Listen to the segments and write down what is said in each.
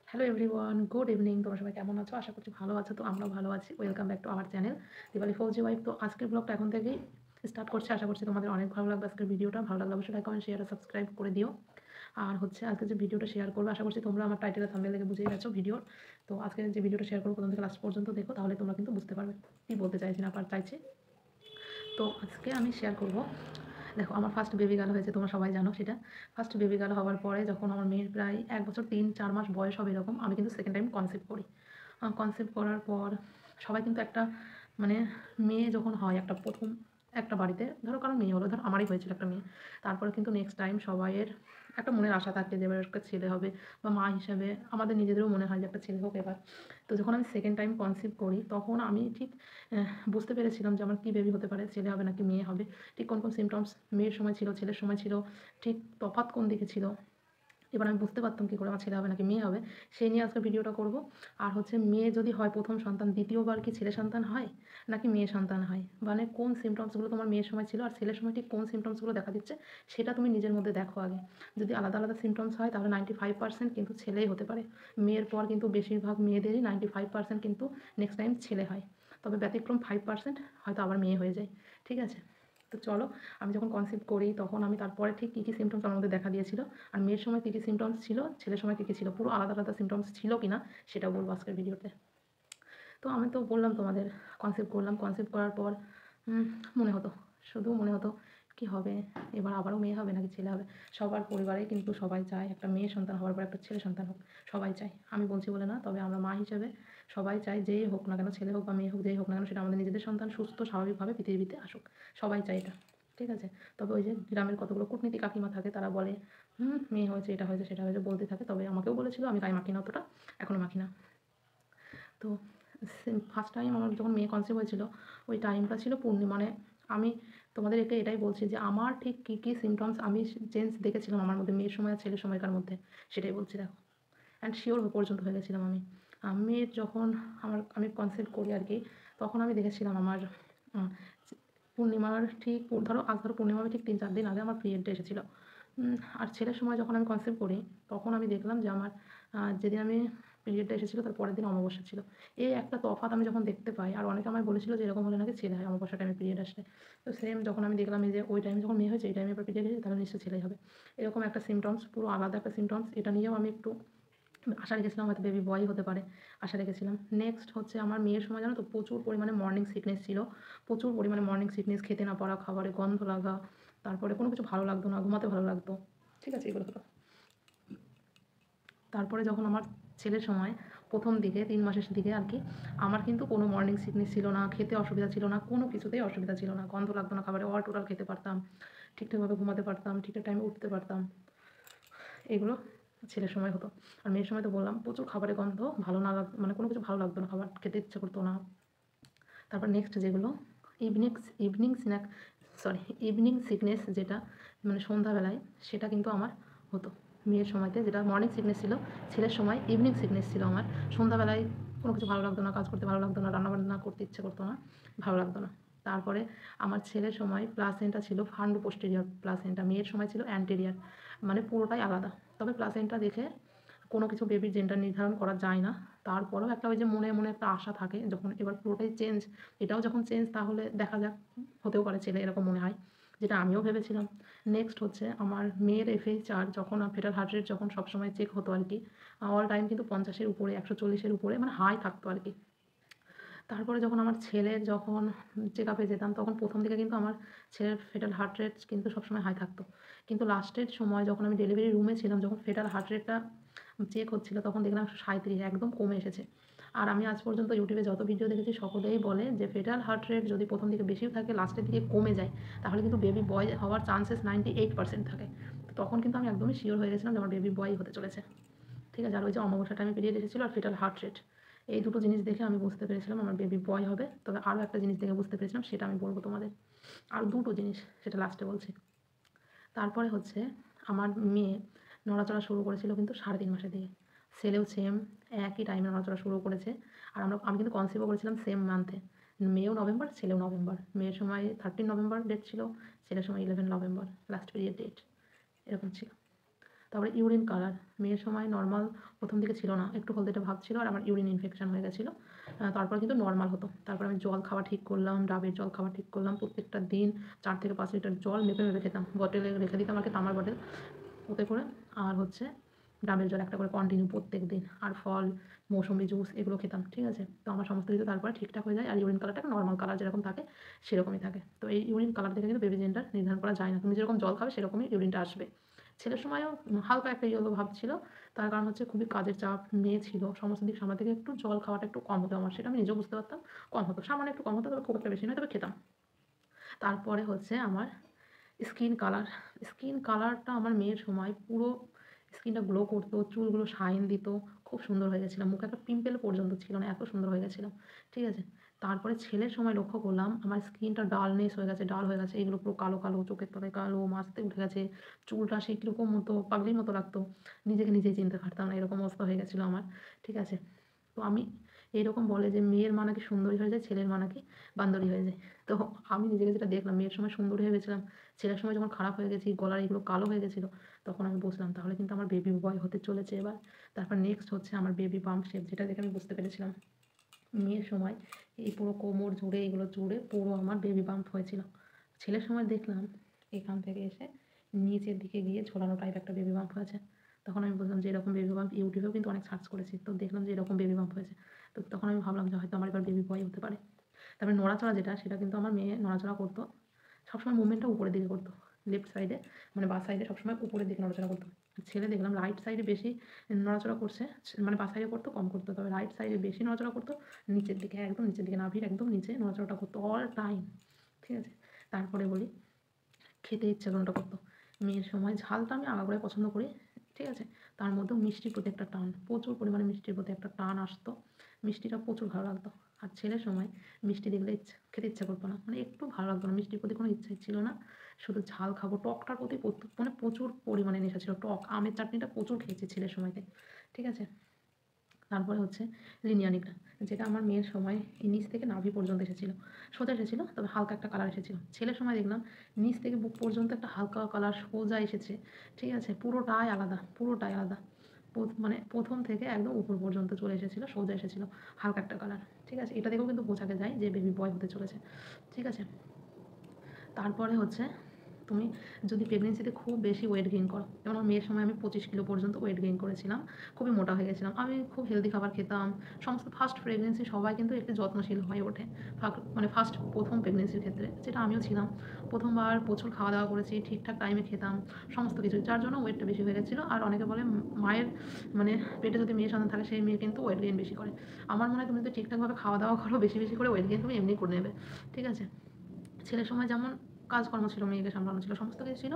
Hello everyone, good evening. তোমরা সবাই কেমন আছো? আশা করছি ভালো আছো। তো আমরাও ভালো আছি। Welcome back to our channel Diwali Fauji wife. তো আজকের ব্লগটা এখন থেকেই স্টার্ট করছি। আশা করছি তোমাদের অনেক ভালো লাগবে আজকের ভিডিওটা। ভালো লাগলে অবশ্যই লাইক, কমেন্ট, শেয়ার আর সাবস্ক্রাইব করে দিও। আর হচ্ছে আজকে যে ভিডিওটা শেয়ার করবো, আশা করছি তোমরা আমার টাইটেল আর থাম্বনেল দেখে বুঝেই গেছো ভিডিওর। তো আজকে যে ভিডিওটা শেয়ার করবো প্রথম থেকে লাস্ট পর্যন্ত দেখো, তাহলে তোমরা কিন্তু বুঝতে পারবে কী বলতে চাইছি না চাইছি। তো আজকে আমি শেয়ার করব, দেখো আমার ফার্স্ট বেবি গার্ল হয়েছে, তোমরা সবাই জানো সেটা। ফার্স্ট বেবি গার্ল হওয়ার পরে যখন আমার মেয়ের প্রায় 1 বছর 3-4 মাস বয়স হবে এরকম, আমি কিন্তু সেকেন্ড টাইম কনসিভ করি। কনসিভ করার পর সবাই কিন্তু একটা মানে মেয়ে যখন হয় একটা প্রথম একটা বাড়িতে, ধরো কারো মেয়ে হলো, ধরো আমারই হয়েছিল একটা মেয়ে। তারপরে কিন্তু নেক্সট টাইম সবাইয়ের একটা মনের আশা থাকে যে এবার একটা ছেলে হবে, বা মা হিসাবে আমাদের নিজেদেরও মনে হয় যে একটা ছেলে হোক এবার। তো যখন আমি সেকেন্ড টাইম কনসিভ করি তখন আমি ঠিক বুঝতে পেরেছিলাম যে আমার কী বেবি হতে পারে, ছেলে হবে নাকি মেয়ে হবে। ঠিক কোন কোন সিমটমস মেয়ের সময় ছিল, ছেলের সময় ছিল, ঠিক তফাৎ কোন দিকে ছিল। এবার আমি বুঝতে পারতাম কী করে আমার ছেলে হবে নাকি মেয়ে হবে, সেই নিয়ে আজকে ভিডিওটা করব। আর হচ্ছে মেয়ে যদি হয় প্রথম সন্তান, দ্বিতীয়বার কি ছেলে সন্তান হয় নাকি মেয়ে সন্তান হয়, মানে কোন সিমটমসগুলো তোমার মেয়ের সময় ছিল আর ছেলের সময় ঠিক কোন সিমটমসগুলো দেখা দিচ্ছে, সেটা তুমি নিজের মধ্যে দেখো আগে। যদি আলাদা আলাদা সিমটমস হয় তাহলে 95% কিন্তু ছেলেই হতে পারে। মেয়ের পর কিন্তু বেশিরভাগ মেয়েদেরই 95% কিন্তু নেক্সট টাইম ছেলে হয়। তবে ব্যতিক্রম 5% হয়তো আবার মেয়ে হয়ে যায়। ঠিক আছে, তো চলো, আমি যখন কনসিভ করি তখন আমি তারপরে ঠিক কী কী সিমটমস আমার মধ্যে দেখা দিয়েছিল, আর মেয়ের সময় কী কী সিমটমস ছিল, ছেলের সময় কী কী ছিল, পুরো আলাদা আলাদা সিমটমস ছিল কি না সেটাও বলবো আজকের ভিডিওতে। তো আমি তো বললাম তোমাদের, কনসিভ করলাম। কনসিভ করার পর মনে হতো, শুধু মনে হতো কি হবে, এবার আবারও মেয়ে হবে নাকি ছেলে হবে। সবার পরিবারে কিন্তু সবাই চায় একটা মেয়ে সন্তান হওয়ার পর একটা ছেলে সন্তান হোক, সবাই চায়। আমি বলছি বলে না, তবে আমরা মা হিসেবে সবাই চাই যেই হোক না কেন, ছেলে হোক বা মেয়ে হোক, যেই হোক না কেন, সেটা আমাদের নিজেদের সন্তান সুস্থ স্বাভাবিকভাবে পৃথিবীতে আসুক, সবাই চায় এটা। ঠিক আছে, তবে ওই যে গ্রামের কতগুলো কূটনীতি কাকিমা থাকে, তারা বলে মেয়ে হয়েছে, এটা হয়েছে, সেটা হয়েছে বলতে থাকে। তবে আমাকেও বলেছিল, আমি গায়ে মাখি না অতটা, এখনও মাখি না। তো ফার্স্ট টাইম আমার যখন মেয়ে কনসিভ হয়েছিল, ওই টাইমটা ছিল পূর্ণিমা। মানে আমি তোমাদের এটাই বলছি যে আমার ঠিক কী কী সিমটমস আমি চেঞ্জ দেখেছিলাম আমার মধ্যে, মেয়ের সময় আর ছেলের সময়কার মধ্যে, সেটাই বলছি দেখো। অ্যান্ড শিওর পর্যন্ত হয়ে গেছিলাম আমি। মেয়ের যখন আমি কনসিভ করি আর কি, তখন আমি দেখেছিলাম আমার পূর্ণিমার ঠিক ধরো আজ ধরো পূর্ণিমার ঠিক 3-4 দিন আগে আমার পিরিয়ডটা এসেছিলো। আর ছেলের সময় যখন আমি কনসিভ করি তখন আমি দেখলাম যে আমার যেদিন আমি পিরিয়ডটা এসেছিলো তার পরের দিন অমাবস্যা ছিল। এই একটা তফাৎ আমি যখন দেখতে পাই, আর অনেকে আমায় বলেছিল যে এরকম হলে নাকি ছেলে হয় অমাবস্যা টাইমে পিরিয়ড আসলে। তো সেম যখন আমি দেখলাম এই যে ওই টাইমে যখন মেয়ে হয়েছে, এই টাইমে এবার পিরিয়ড এসেছে, তাহলে নিশ্চয়ই ছেলেই হবে। এরকম একটা সিমটমস, পুরো আলাদা একটা সিমটমস, এটা নিয়েও আমি একটু আশা রেখেছিলাম হয়তো বেবি বয় হতে পারে, আশা রেখেছিলাম। নেক্সট হচ্ছে আমার মেয়ের সময় জানো তো প্রচুর পরিমাণে মর্নিং সিকনেস ছিল, প্রচুর পরিমাণে মর্নিং সিকনেস, খেতে না পারা, খাবারে গন্ধ লাগা, তারপরে কোনো কিছু ভালো লাগতো না, ঘুমাতে ভালো লাগতো। ঠিক আছে, এগুলো হলো। তারপরে যখন আমার ছেলের সময় প্রথম দিকে 3 মাসের দিকে আর কি, আমার কিন্তু কোনো মর্নিং সিকনেস ছিল না, খেতে অসুবিধা ছিল না, কোনো কিছুতেই অসুবিধা ছিল না, গন্ধ লাগতো না খাবারে, অল টোটাল খেতে পারতাম, ঠিকঠাকভাবে ঘুমাতে পারতাম, ঠিকঠাক টাইমে উঠতে পারতাম। এগুলো ছেলের সময় হতো। আর মেয়ের সময় তো বললাম প্রচুর খাবারের গন্ধ, ভালো না মানে কোনো কিছু ভালো লাগতো না, খাবার খেতে ইচ্ছে করতো না। তারপর নেক্সট যেগুলো evening evening snack sorry evening sickness, যেটা মানে সন্ধ্যাবেলায়, সেটা কিন্তু আমার হতো মেয়ের সময়তে। যেটা মর্নিং সিকনেস ছিল, ছেলের সময় ইভিনিং সিকনেস ছিল আমার। সন্ধ্যাবেলায় কোনো কিছু ভালো লাগতো না, কাজ করতে ভালো লাগতো না, রান্নাবান্না করতে ইচ্ছে করতো না, ভালো লাগতো না। তারপরে আমার ছেলের সময় প্লাসেন্টা ছিল ফান্ডু পোস্টেরিয়র প্লাসেন্টা, মেয়ের সময় ছিল অ্যান্টেরিয়ার, মানে পুরোটাই আলাদা। তবে প্লাসেন্টা দেখে কোনো কিছু বেবির জেন্ডার নির্ধারণ করা যায় না। তারপরেও একটা ওই যে মনে মনে একটা আশা থাকে, যখন এবার পুরোটাই চেঞ্জ, এটাও যখন চেঞ্জ, তাহলে দেখা যাক, হতেও পারে ছেলে, এরকম মনে হয়, যেটা আমিও ভেবেছিলাম। নেক্সট হচ্ছে আমার মেয়ের FSR যখন ফেটাল হার্ট রেট যখন সবসময় চেক হতো আর কি, অল টাইম কিন্তু 50-এর উপরে, 140-এর উপরে, মানে হাই থাকতো আর কি। তারপরে যখন আমার ছেলের যখন চেক আপে যেতাম, তখন প্রথম দিকে কিন্তু আমার ছেলের ফেটাল হার্ট রেট কিন্তু সবসময় হাই থাকতো। কিন্তু লাস্টের সময় যখন আমি ডেলিভারি রুমে ছিলাম, যখন ফেটাল হার্ট রেটটা চেক হচ্ছিলো, তখন দেখলাম 137, একদম কমে এসেছে। আর আমি আজ পর্যন্ত ইউটিউবে যত ভিডিও দেখেছি সকলেই বলে যে ফেটাল হার্ট রেট যদি প্রথম দিকে বেশিও থাকে, লাস্টের দিকে কমে যায়, তাহলে কিন্তু বেবি বয় হওয়ার চান্সেস 98% থাকে। তো তখন কিন্তু আমি একদমই শিওর হয়ে গেছিলাম যে আমার বেবি বয় হতে চলেছে। ঠিক আছে, আর ওই যে অমাবস্যা টাইমে পিরিয়ড এসেছিলো আর ফেটাল হার্ট রেট, এই দুটো জিনিস দেখে আমি বুঝতে পেরেছিলাম আমার বেবি বয় হবে। তবে আরও একটা জিনিস দেখে বুঝতে পেরেছিলাম, সেটা আমি বলবো তোমাদের। আর দুটো জিনিস, সেটা লাস্টে বলছি। তারপরে হচ্ছে আমার মেয়ে নড়াচড়া শুরু করেছিল কিন্তু 3.5 মাসের দিকে। ছেলেও সেম একই টাইমে নড়াচড়া শুরু করেছে। আর আমি কিন্তু কনসিভও করেছিলাম সেম মান্থে। মেয়েও নভেম্বর, ছেলেও নভেম্বর। মেয়ের সময় 13 নভেম্বর ডেট ছিল, ছেলের সময় 11 নভেম্বর লাস্ট পিরিয়ড ডেট, এরকম ছিল। তারপরে ইউরিন কালার মেয়ের সময় নর্মাল প্রথম দিকে ছিল না, একটু হলদেটে ভাব ছিল আর আমার ইউরিন ইনফেকশন হয়ে গেছিলো। তারপর কিন্তু নর্মাল হতো। তারপর আমি জল খাওয়া ঠিক করলাম, ডাবের জল খাওয়া ঠিক করলাম। প্রত্যেকটা দিন 4 থেকে 5 লিটার জল মেপে মেপে খেতাম, বটলে রেখে দিতাম আর কি, তামার বটল ওতে করে। আর হচ্ছে ডাবের জল একটা করে কন্টিনিউ প্রত্যেক দিন, আর ফল, মৌসুমি জুস এগুলো খেতাম, ঠিক আছে। তো আমার সমস্ত কিছু তারপরে ঠিকঠাক হয়ে যায়, আর ইউরিন কালারটা নর্মাল কালার যেরকম থাকে সেরকমই থাকে। তো এই ইউরিন কালার দেখে কিন্তু বেবি জেন্ডার নির্ধারণ করা যায় না, তুমি যেরকম জল খাবে সেরকমই ইউরিনটা আসবে। ছেলের সময়ও হালকা একটা ইয়েলো ভাব ছিল, তার কারণ হচ্ছে খুবই কাজের চাপ, মেয়ে ছিল, সমস্ত দিক সামলা থেকে একটু জল খাওয়াটা একটু কম হতো আমার, সেটা আমি নিজেও বুঝতে পারতাম, কম হতো, সামান্য একটু কম হতো, তবে খুব একটা বেশি নয়, তবে খেতাম। তারপরে হচ্ছে আমার স্কিন কালার। স্কিন কালারটা আমার মেয়ের সময় পুরো স্কিনটা গ্লো করতো, চুলগুলো শাইন দিত, খুব সুন্দর হয়ে গেছিলাম, মুখে একটা পিম্পল পর্যন্ত ছিল না, এত সুন্দর হয়ে গেছিলাম, ঠিক আছে। তারপরে ছেলের সময় লক্ষ্য করলাম আমার স্কিনটা ডালনেস হয়ে গেছে, ডাল হয়ে গেছে, এগুলো পুরো কালো কালো, চোখের তলায় কালো, মাঝতে উঠে গেছে, চুলটা সেই কীরকম মতো পাগলির মতো লাগতো, নিজেকে নিজেই চিনতে পারতাম না, এরকম অবস্থা হয়ে গেছিলো আমার, ঠিক আছে। তো আমি এরকম বলে যে মেয়ের মা নাকি সুন্দরী হয়ে যায়, ছেলের মা নাকি বান্দরী হয়ে যায়। তো আমি নিজেকে যেটা দেখলাম, মেয়ের সময় সুন্দরী হয়ে গেছিলাম, ছেলের সময় যখন খারাপ হয়ে গেছি, গলার এগুলো কালো হয়ে গেছিলো, তখন আমি বুঝলাম তাহলে কিন্তু আমার বেবি বয় হতে চলেছে এবার। তারপর নেক্সট হচ্ছে আমার বেবি বাম্প শেপ, যেটা দেখে আমি বুঝতে পেরেছিলাম মেয়ের সময় এই পুরো কোমর জুড়ে, এগুলো জুড়ে পুরো আমার বেবি বাম্প হয়েছিল। ছেলের সময় দেখলাম এখান থেকে এসে নিচের দিকে গিয়ে ঝোলানো টাইপ একটা বেবি বাম্প হয়েছে। তখন আমি বুঝলাম যে এরকম বেবি বাম্প, ইউটিউবেও কিন্তু অনেক সার্চ করেছি, তো দেখলাম যে এরকম বেবি বাম্প হয়েছে। তো তখন আমি ভাবলাম যে হয়তো আমার এবার বেবি বয় হতে পারে। তারপরে নড়াচড়া যেটা, সেটা কিন্তু আমার মেয়ে নড়াচড়া করতো, সবসময় মুভমেন্টটা উপরের দিকে করতো, লেফট সাইডে মানে বাঁ সাইডে সবসময় উপরের দিকে নড়াচড়া করতো। ছেলে দেখলাম রাইট সাইডে বেশি নড়াচড়া করছে, মানে বাঁ সাইডে করতো কম করতো, তবে রাইট সাইডে বেশি নড়াচড়া করতো, নিচের দিকে একদম নিচের দিকে, নাভির একদম নিচে নড়াচড়াটা করতো অল টাইম, ঠিক আছে। তারপরে বলি খেতে ইচ্ছে কোনটা করতো। মেয়ের সময় ঝালটা আমি আগাগোড়াই পছন্দ করি, ঠিক আছে। তার মধ্যেও মিষ্টির প্রতি একটা টান, প্রচুর পরিমাণে মিষ্টির প্রতি একটা টান আসতো, মিষ্টিটা প্রচুর ভালো লাগতো। আর ছেলের সময় মিষ্টি দেখলে খেতে ইচ্ছা করতো না, মানে একটু ভালো লাগতো না, মিষ্টির প্রতি কোনো ইচ্ছাই ছিল না, শুধু ঝাল খাবো। টকটার প্রতি মানে প্রচুর পরিমাণে নেশা ছিল, টক আমের চাটনিটা প্রচুর খেয়েছি ছেলের সময়তে, ঠিক আছে। তারপরে হচ্ছে লিনিয়ানিকটা, যেটা আমার মেয়ের সময় এই নিচ থেকে নাভি পর্যন্ত এসেছিলো, সোজা এসেছিলো, তবে হালকা একটা কালার এসেছিলো। ছেলের সময় দেখলাম নিচ থেকে বুক পর্যন্ত একটা হালকা কালার সোজা এসেছে, ঠিক আছে, পুরোটাই আলাদা, পুরোটাই আলাদা, মানে প্রথম থেকে একদম উপর পর্যন্ত চলে এসেছিলো, সোজা এসেছিলো, হালকা একটা কালার, ঠিক আছে। এটা দেখেও কিন্তু বোঝাতে যায় যে বেবি বয় হতে চলেছে, ঠিক আছে। তারপরে হচ্ছে তুমি যদি প্রেগনেন্সিতে খুব বেশি ওয়েট গেইন করো, যেমন আমার মেয়ের সময় আমি 25 কিলো পর্যন্ত ওয়েট গেইন করেছিলাম, খুবই মোটা হয়ে গেছিলাম, আমি খুব হেলদি খাবার খেতাম, সমস্ত ফার্স্ট প্রেগনেন্সি সবাই কিন্তু একটু যত্নশীল হয়ে ওঠে, মানে ফার্স্ট প্রথম প্রেগনেন্সির ক্ষেত্রে, যেটা আমিও ছিলাম। প্রথমবার প্রচুর খাওয়া দাওয়া করেছি, ঠিকঠাক টাইমে খেতাম সমস্ত কিছু, যার জন্য ওয়েটটা বেশি হয়ে গেছিলো। আর অনেকে বলে মায়ের মানে পেটে যদি মেয়ে সন্তান থাকে সেই মেয়ে কিন্তু ওয়েট গেইন বেশি করে। আমার মনে হয় তুমি যদি ঠিকঠাকভাবে খাওয়া দাওয়া করো, বেশি বেশি করে ওয়েট গেইন তুমি এমনি করে নেবে, ঠিক আছে। ছেলের সময় যেমন কাজকর্ম ছিল, মেয়েকে সামলানো ছিল, সমস্ত কিছু ছিল,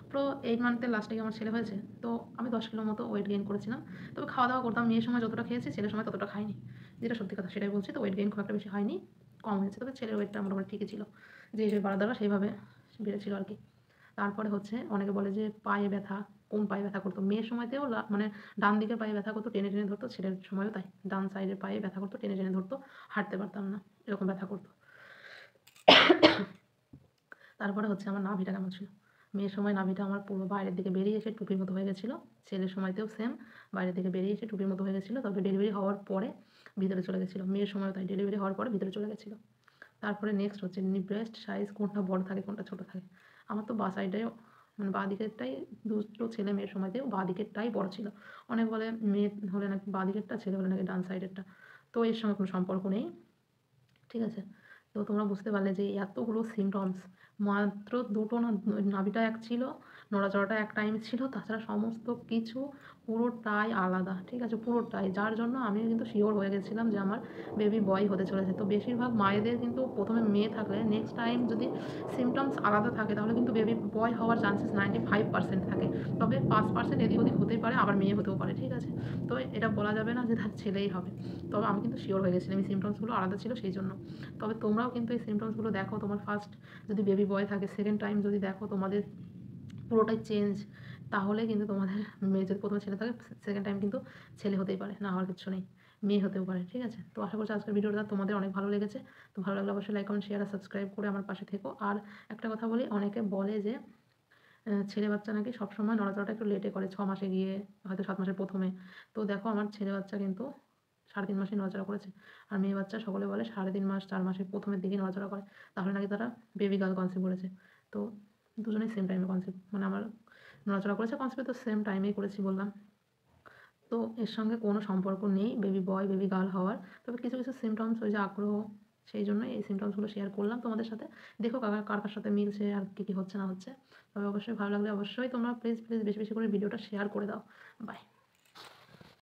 পুরো 8 মান্থের লাস্টে আমার ছেলে হয়েছে, তো আমি 10 কিলোর মতো ওয়েট গেইন করেছিলাম। তবে খাওয়া দাওয়া করতাম, মেয়ের সময় যতটা খেয়েছি ছেলের সময় ততটা খাইনি, যেটা সত্যি কথা সেটাই বলছি। তো ওয়েট গেইন খুব একটা বেশি হয়নি, কম হয়েছে, তবে ছেলের ওয়েটটা মোটামুটি ঠিকই ছিল, যে হিসেবে বাড়া দরকার সেইভাবে বেড়েছিল আর কি। তারপরে হচ্ছে অনেকে বলে যে পায়ে ব্যথা, কোন পায়ে ব্যথা করতো, মেয়ের সময়তেও মানে ডান দিকের পায়ে ব্যথা করতো, টেনে টেনে ধরতো, ছেলের সময়ও তাই, ডান সাইডের পায়ে ব্যথা করতো, টেনে টেনে ধরতো, হাঁটতে পারতাম না, এরকম ব্যথা করতো। তারপরে হচ্ছে আমার নাভিটা কেমন ছিল, মেয়ের সময় নাভিটা আমার পুরো বাইরের দিকে বেরিয়ে এসে টুপির মতো হয়ে গেছিলো, ছেলের সময়তেও সেম, বাইরের দিকে বেরিয়ে এসে টুপির মতো হয়ে গেছিলো, তবে ডেলিভারি হওয়ার পরে ভিতরে চলে গেছিলো, মেয়ের সময়ও তাই, ডেলিভারি হওয়ার পরে ভিতরে চলে গেছিলো। তারপরে নেক্সট হচ্ছে ব্রেস্ট সাইজ কোনটা বড় থাকে কোনটা ছোটো থাকে, আমার তো বাঁ সাইডে মানে বাঁ দিকেরটাই, দুটো ছেলে মেয়ের সময়তেও বাঁ দিকেরটাই বড় ছিল। অনেক বলে মেয়ে হলে নাকি বাঁ দিকেরটা, ছেলে হলে নাকি ডান সাইডেরটা, তো এর সঙ্গে কোনো সম্পর্ক নেই, ঠিক আছে। তো তোমরা বুঝতে পারলে যে এতগুলো সিমটমস, মাত্র দুটো না, নাভিটা এক ছিল, নড়াচড়াটা এক টাইম ছিল, তাছাড়া সমস্ত কিছু পুরোটাই আলাদা, ঠিক আছে, পুরোটাই, যার জন্য আমি কিন্তু শিওর হয়ে গেছিলাম যে আমার বেবি বয় হতে চলেছে। তো বেশিরভাগ মায়েদের কিন্তু প্রথমে মেয়ে থাকলে নেক্সট টাইম যদি সিমটমস আলাদা থাকে তাহলে কিন্তু বেবি বয় হওয়ার চান্সেস 95% থাকে, তবে 5% এদিক ওদিক হতেই পারে, আবার মেয়ে হতেও পারে, ঠিক আছে। তো এটা বলা যাবে না যে তার ছেলেই হবে, তবে আমি কিন্তু শিওর হয়ে গেছিলাম এই সিমটমসগুলো আলাদা ছিল সেই জন্য। তবে তোমরাও কিন্তু এই সিমটমসগুলো দেখো, তোমার ফার্স্ট যদি বেবি বয় থাকে, সেকেন্ড টাইম যদি দেখো তোমাদের পুরোটাই চেঞ্জ, তাহলে কিন্তু তোমাদের মেয়ে যদি প্রথমে ছেলে থাকে, সেকেন্ড টাইম কিন্তু ছেলে হতেই পারে, না হওয়ার কিছু নেই, মেয়ে হতেও পারে, ঠিক আছে। তো আশা করছি আজকের ভিডিওটা তোমাদের অনেক ভালো লেগেছে। তো ভালো লাগলে অবশ্যই লাইক কমেন্ট শেয়ার আর সাবস্ক্রাইব করে আমার পাশে থেকো। আর একটা কথা বলি, অনেকে বলে যে ছেলে বাচ্চা নাকি সবসময় নড়াচড়াটা একটু লেটে করে 6 মাসে গিয়ে হয়তো 7 মাসের ১ম এ। তো দেখো আমার ছেলে বাচ্চা কিন্তু ৩.৫ মাসেই নড়াচড়া করেছে। আর মেয়ে বাচ্চা সকলে বলে ৩.৫ মাস ৪ মাসের ১ম এর দিকেই নড়াচড়া করে। তাহলে নাকি তারা বেবি গার্ল কনসিভ করেছে। তো দুজনেই সেম টাইমে কনসিভ মানে আমার নড়াচড়া করেছে, কনসিভ তো সেম টাইমেই করেছি বললাম। তো এর সঙ্গে কোনো সম্পর্ক নেই বেবি বয়, বেবি গার্ল হওয়ার। তবে কিছু, কিছু সিম্পটমস ওই যে আগ্রহ, সেই জন্যই এই সিম্পটমস গুলো শেয়ার করলাম তোমাদের সাথে। দেখো কার সাথে মিলছে আর কি, কি হচ্ছে না হচ্ছে। তবে অবশ্যই ভালো লাগলে অবশ্যই তোমরা প্লিজ, প্লিজ বেশি, বেশি করে ভিডিওটা শেয়ার করে দাও। বাই।